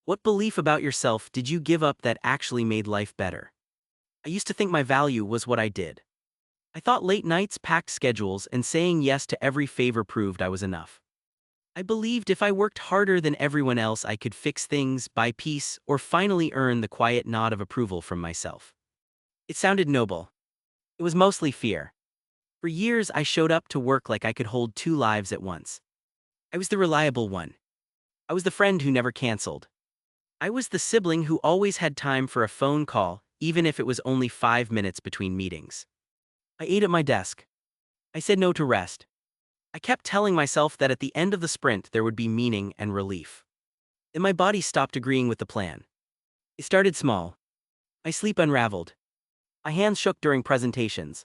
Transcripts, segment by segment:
What belief about yourself did you give up that actually made life better? I used to think my value was what I did. I thought late nights, packed schedules, and saying yes to every favor proved I was enough. I believed if I worked harder than everyone else, I could fix things, buy peace, or finally earn the quiet nod of approval from myself. It sounded noble. It was mostly fear. For years, I showed up to work like I could hold two lives at once. I was the reliable one. I was the friend who never canceled. I was the sibling who always had time for a phone call, even if it was only 5 minutes between meetings. I ate at my desk. I said no to rest. I kept telling myself that at the end of the sprint there would be meaning and relief. Then my body stopped agreeing with the plan. It started small. My sleep unraveled. My hands shook during presentations.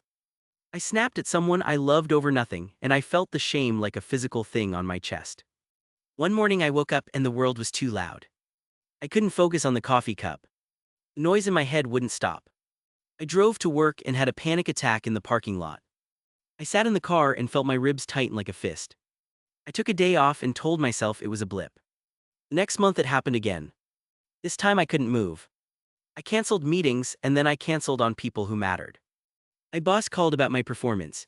I snapped at someone I loved over nothing, and I felt the shame like a physical thing on my chest. One morning I woke up and the world was too loud. I couldn't focus on the coffee cup. The noise in my head wouldn't stop. I drove to work and had a panic attack in the parking lot. I sat in the car and felt my ribs tighten like a fist. I took a day off and told myself it was a blip. The next month it happened again. This time I couldn't move. I canceled meetings and then I canceled on people who mattered. My boss called about my performance.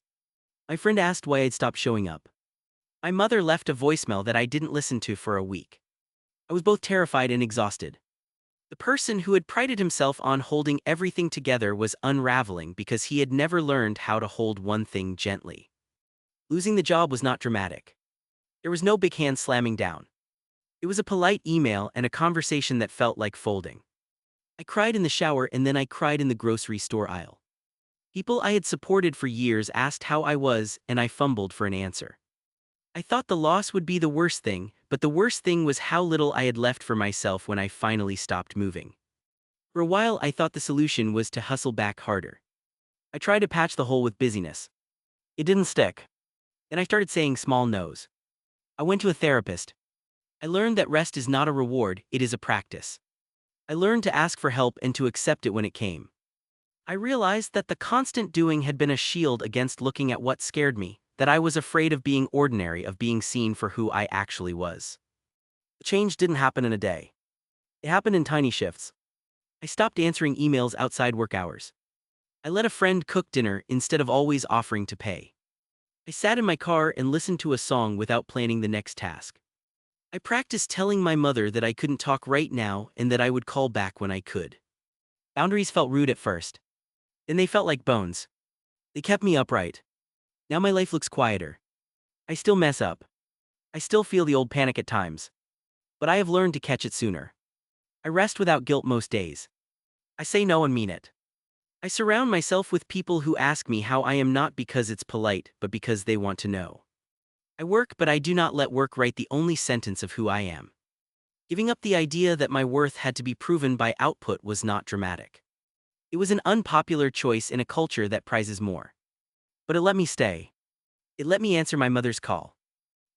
My friend asked why I'd stopped showing up. My mother left a voicemail that I didn't listen to for a week. I was both terrified and exhausted. The person who had prided himself on holding everything together was unraveling because he had never learned how to hold one thing gently. Losing the job was not dramatic. There was no big hand slamming down. It was a polite email and a conversation that felt like folding. I cried in the shower and then I cried in the grocery store aisle. People I had supported for years asked how I was and I fumbled for an answer. I thought the loss would be the worst thing, but the worst thing was how little I had left for myself when I finally stopped moving. For a while I thought the solution was to hustle back harder. I tried to patch the hole with busyness. It didn't stick. Then I started saying small no's. I went to a therapist. I learned that rest is not a reward, it is a practice. I learned to ask for help and to accept it when it came. I realized that the constant doing had been a shield against looking at what scared me, that I was afraid of being ordinary, of being seen for who I actually was. The change didn't happen in a day. It happened in tiny shifts. I stopped answering emails outside work hours. I let a friend cook dinner instead of always offering to pay. I sat in my car and listened to a song without planning the next task. I practiced telling my mother that I couldn't talk right now and that I would call back when I could. Boundaries felt rude at first. Then they felt like bones. They kept me upright. Now my life looks quieter. I still mess up. I still feel the old panic at times. But I have learned to catch it sooner. I rest without guilt most days. I say no and mean it. I surround myself with people who ask me how I am, not because it's polite, but because they want to know. I work, but I do not let work write the only sentence of who I am. Giving up the idea that my worth had to be proven by output was not dramatic. It was an unpopular choice in a culture that prizes more. But it let me stay. It let me answer my mother's call.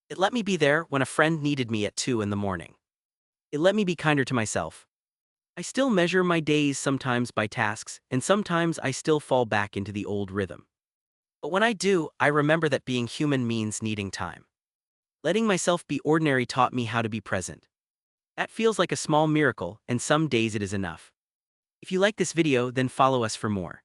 It let me be there when a friend needed me at 2 in the morning. It let me be kinder to myself. I still measure my days sometimes by tasks, and sometimes I still fall back into the old rhythm. But when I do, I remember that being human means needing time. Letting myself be ordinary taught me how to be present. That feels like a small miracle, and some days it is enough. If you like this video, then follow us for more.